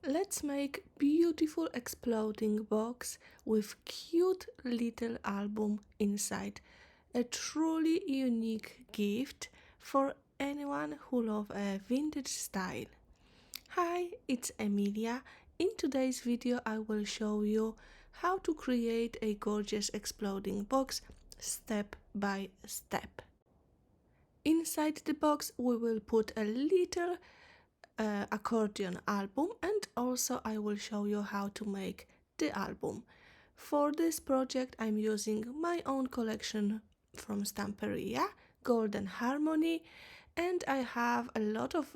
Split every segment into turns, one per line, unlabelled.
Let's make beautiful exploding box with cute little album inside. A truly unique gift for anyone who loves a vintage style. Hi, it's Emilia. In today's video I will show you how to create a gorgeous exploding box step by step. Inside the box we will put a little accordion album, and also I will show you how to make the album. For this project I'm using my own collection from Stamperia, Golden Harmony, and I have a lot of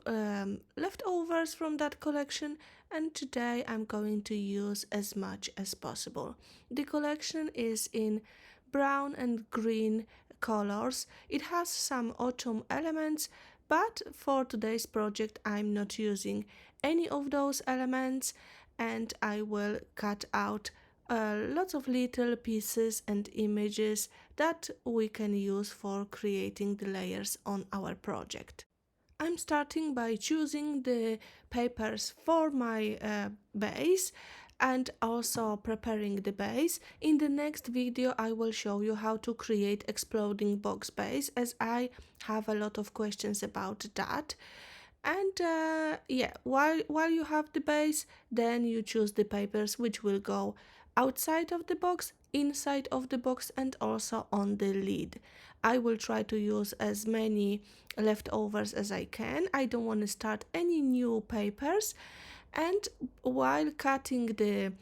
leftovers from that collection, and today I'm going to use as much as possible. The collection is in brown and green colors. It has some autumn elements, but for today's project I'm not using any of those elements, and I will cut out lots of little pieces and images that we can use for creating the layers on our project. I'm starting by choosing the papers for my base and also preparing the base. In the next video I will show you how to create exploding box base, as I have a lot of questions about that. And yeah, while you have the base, then you choose the papers which will go outside of the box, inside of the box, and also on the lid. I will try to use as many leftovers as I can. I don't want to start any new papers, and while cutting the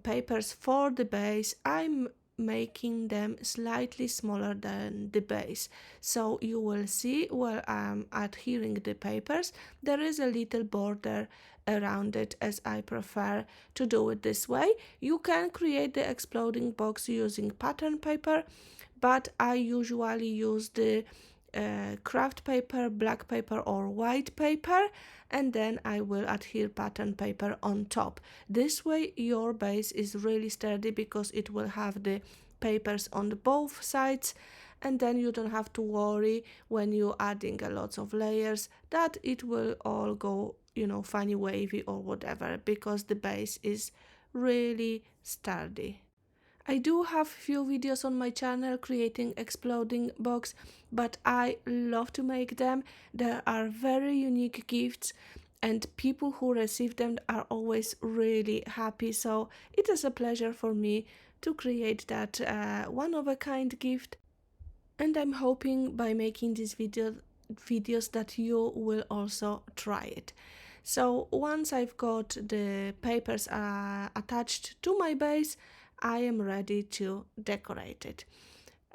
papers for the base I'm making them slightly smaller than the base. So you will see while I'm adhering the papers there is a little border around it, as I prefer to do it this way. You can create the exploding box using pattern paper, but I usually use the craft paper, black paper or white paper, and then I will adhere pattern paper on top. This way your base is really sturdy because it will have the papers on both sides, and then you don't have to worry when you're adding a lot of layers that it will all go, funny wavy or whatever, because the base is really sturdy. I do have few videos on my channel creating exploding box, but I love to make them. There are very unique gifts and people who receive them are always really happy, so it is a pleasure for me to create that one-of-a-kind gift, and I'm hoping by making these videos that you will also try it. So once I've got the papers attached to my base, I am ready to decorate it.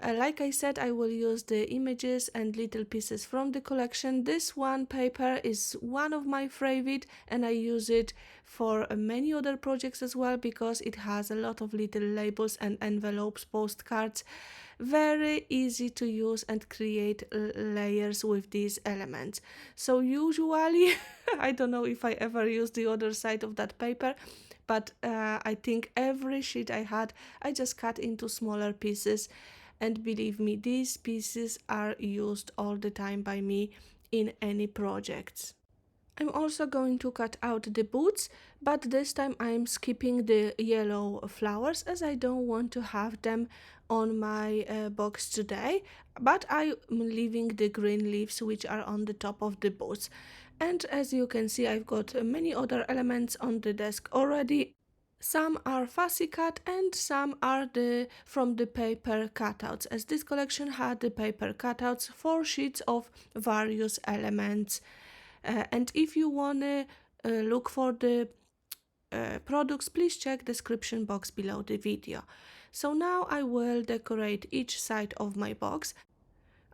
Like I said, I will use the images and little pieces from the collection. This one paper is one of my favorite, and I use it for many other projects as well because it has a lot of little labels and envelopes, postcards. Very easy to use and create layers with these elements. So usually I don't know if I ever use the other side of that paper, but I think every sheet I had I just cut into smaller pieces, and believe me, these pieces are used all the time by me in any projects. I'm also going to cut out the boots, but this time I'm skipping the yellow flowers as I don't want to have them on my box today, but I'm leaving the green leaves which are on the top of the boots. And as you can see, I've got many other elements on the desk already. Some are fussy cut and some are from the paper cutouts, as this collection had the paper cutouts, 4 sheets of various elements. And if you want to look for the products, please check description box below the video. So now I will decorate each side of my box.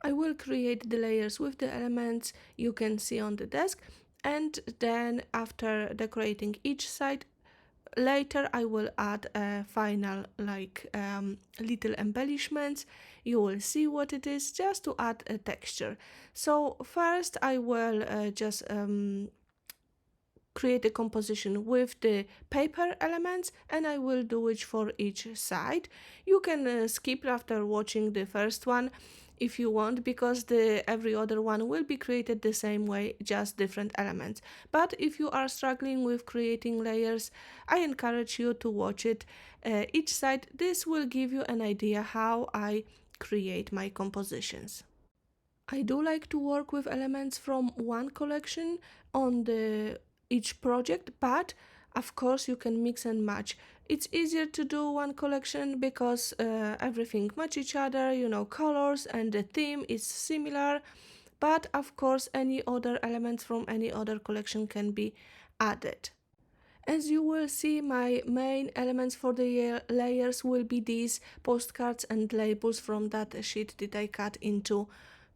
I will create the layers with the elements you can see on the desk, and then after decorating each side, later I will add a final little embellishments. You will see what it is, just to add a texture. So first I will just create a composition with the paper elements, and I will do it for each side. You can skip after watching the first one if you want, because the every other one will be created the same way, just different elements. But if you are struggling with creating layers, I encourage you to watch it each side. This will give you an idea how I create my compositions. I do like to work with elements from one collection on the each project, but of course you can mix and match. It's easier to do one collection because everything match each other, you know, colors and the theme is similar, but of course any other elements from any other collection can be added. As you will see, my main elements for the layers will be these postcards and labels from that sheet that I cut into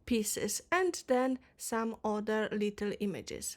pieces, and then some other little images.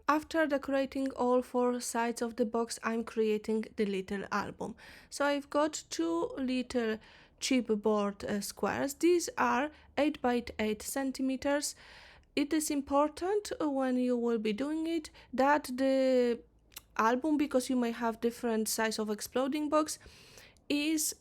After decorating all four sides of the box, I'm creating the little album. So I've got two little chipboard squares. These are 8 by 8 centimeters. It is important when you will be doing it that the album, because you may have different size of exploding box, is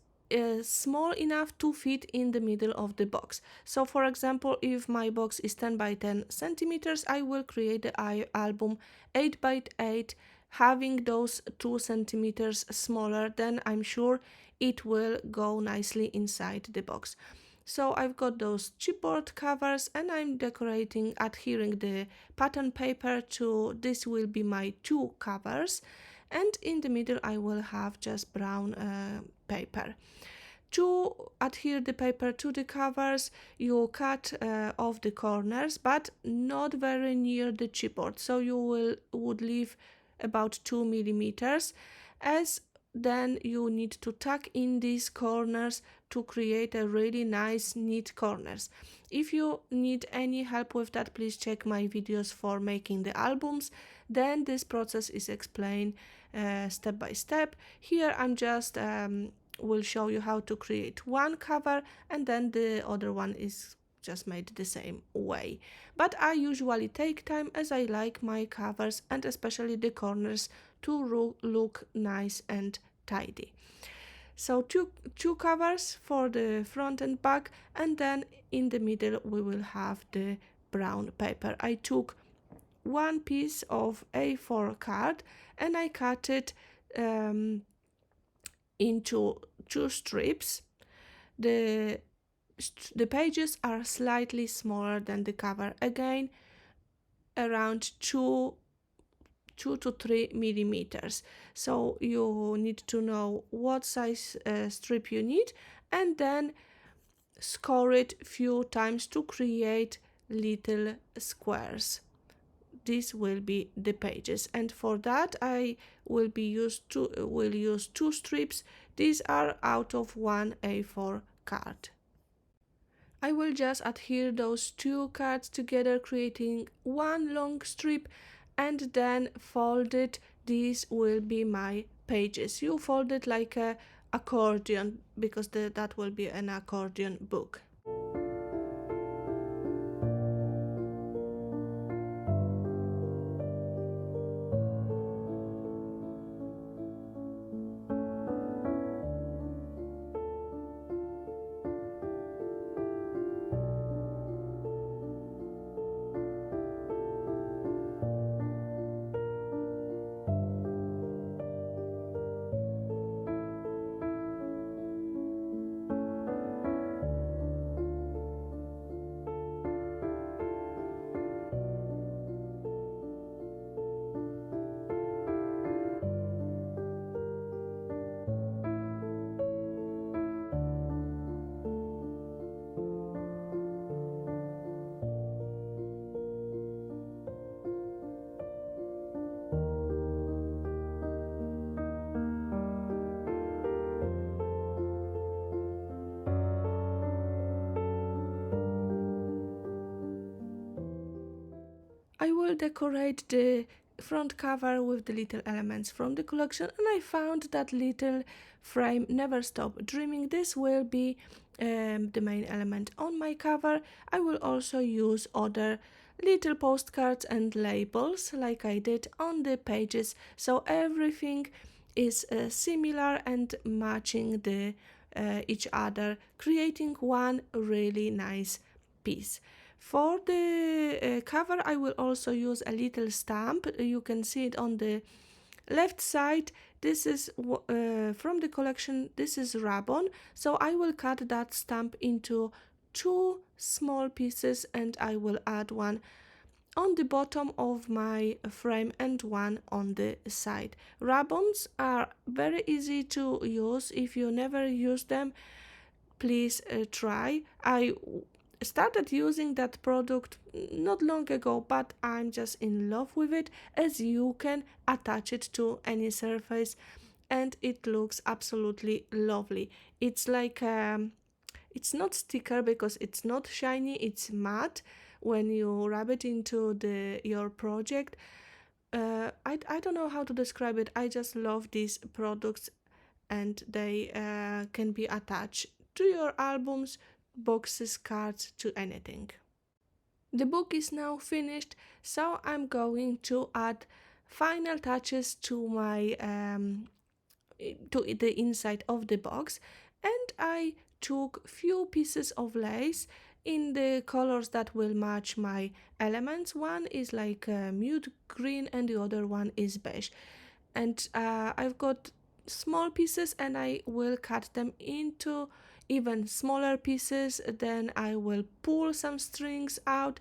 small enough to fit in the middle of the box. So for example, if my box is 10 by 10 centimeters, I will create the album 8 by 8, having those 2 centimeters smaller, then I'm sure it will go nicely inside the box. So I've got those chipboard covers and I'm decorating, adhering the pattern paper to this will be my 2 covers, and in the middle I will have just brown paper. To adhere the paper to the covers, you cut off the corners, but not very near the chipboard, so you would leave about 2 millimeters, as then you need to tuck in these corners to create a really nice neat corners. If you need any help with that, please check my videos for making the albums. Then this process is explained step by step. Here I'm just will show you how to create one cover, and then the other one is just made the same way. But I usually take time, as I like my covers and especially the corners to look nice and tidy. So two covers for the front and back, and then in the middle we will have the brown paper. I took one piece of A4 card and I cut it into two strips. The pages are slightly smaller than the cover, again around 2 to 3 millimeters. So you need to know what size strip you need, and then score it few times to create little squares. This will be the pages, and for that I will use two strips. These are out of one A4 card. I will just adhere those two cards together, creating one long strip, and then fold it. These will be my pages. You fold it like a accordion, because that will be an accordion book. I will decorate the front cover with the little elements from the collection, and I found that little frame Never Stop Dreaming. This will be the main element on my cover. I will also use other little postcards and labels like I did on the pages, so everything is similar and matching each other, creating one really nice piece. For the cover, I will also use a little stamp. You can see it on the left side. This is from the collection. This is Rub-on. So I will cut that stamp into two small pieces, and I will add one on the bottom of my frame and one on the side. Rub-ons are very easy to use. If you never use them, please try. I started using that product not long ago, but I'm just in love with it, as you can attach it to any surface and it looks absolutely lovely. It's like it's not sticker because it's not shiny, it's matte. When you rub it into your project, I don't know how to describe it. I just love these products, and they can be attached to your albums, boxes, cards, to anything. The book is now finished, so I'm going to add final touches to my to the inside of the box, and I took few pieces of lace in the colors that will match my elements. One is like a mute green and the other one is beige, and I've got small pieces and I will cut them into even smaller pieces. Then I will pull some strings out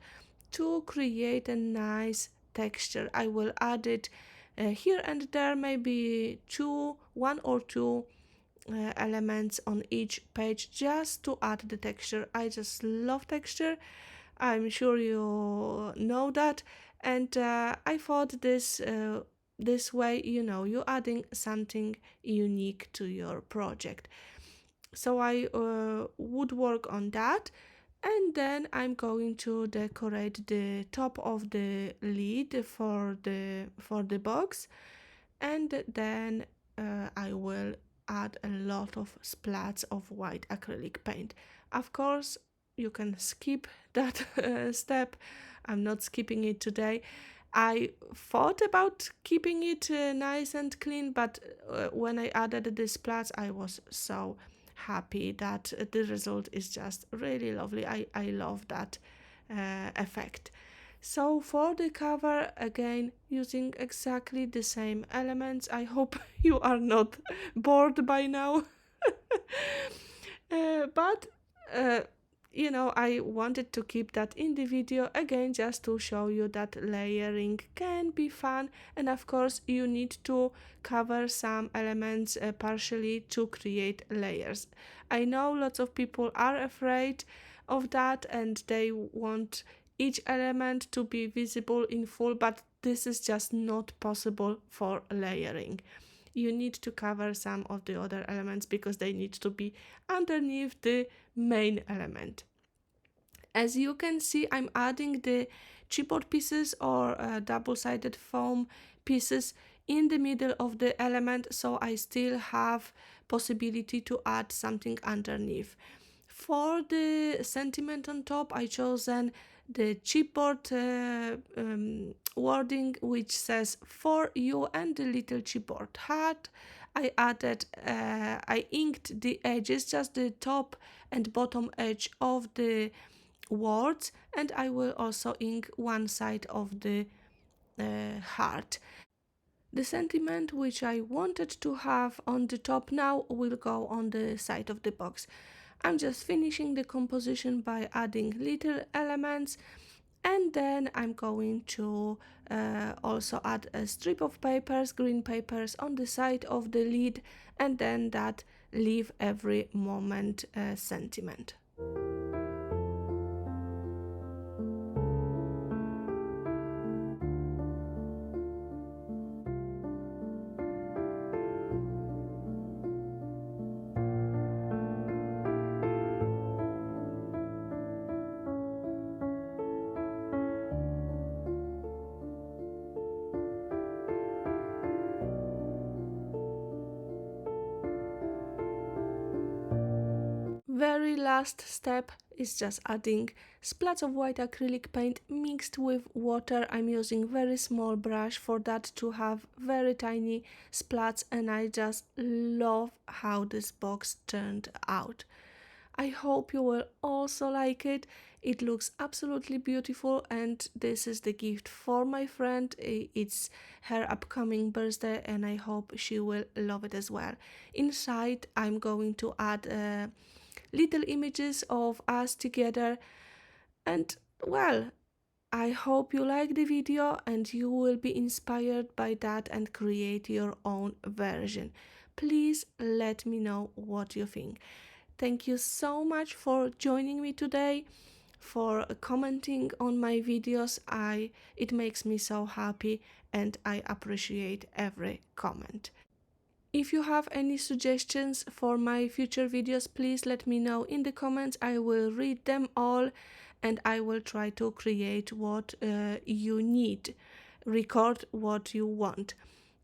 to create a nice texture. I will add it here and there, maybe one or two elements on each page, just to add the texture. I just love texture. I'm sure you know that, and I thought this way, you're adding something unique to your project. So I would work on that, and then I'm going to decorate the top of the lid for the box, and then I will add a lot of splats of white acrylic paint. Of course, you can skip that step. I'm not skipping it today. I thought about keeping it nice and clean, but when I added the splats, I was so happy that the result is just really lovely. I love that effect. So for the cover, again, using exactly the same elements. I hope you are not bored by now. But I wanted to keep that in the video again, just to show you that layering can be fun, and of course you need to cover some elements partially to create layers. I know lots of people are afraid of that and they want each element to be visible in full, but this is just not possible for layering. You need to cover some of the other elements because they need to be underneath the main element. As you can see, I'm adding the chipboard pieces or double-sided foam pieces in the middle of the element, so I still have possibility to add something underneath. For the sentiment on top, I chosen the chipboard wording which says "for you" and the little chipboard heart. I inked the edges, just the top and bottom edge of the words, and I will also ink one side of the heart. The sentiment which I wanted to have on the top now will go on the side of the box. I'm just finishing the composition by adding little elements, and then I'm going to also add a strip of papers, green papers, on the side of the lid, and then that leave every moment sentiment. Very last step is just adding splats of white acrylic paint mixed with water. I'm using very small brush for that to have very tiny splats, and I just love how this box turned out. I hope you will also like it. It looks absolutely beautiful, and this is the gift for my friend. It's her upcoming birthday and I hope she will love it as well. Inside I'm going to add little images of us together, and well, I hope you like the video and you will be inspired by that and create your own version. Please let me know what you think. Thank you so much for joining me today, for commenting on my videos. It makes me so happy and I appreciate every comment. If you have any suggestions for my future videos, please let me know in the comments. I will read them all and I will try to create what you need, record what you want.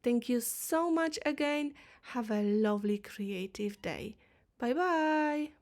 Thank you so much again. Have a lovely creative day. Bye bye.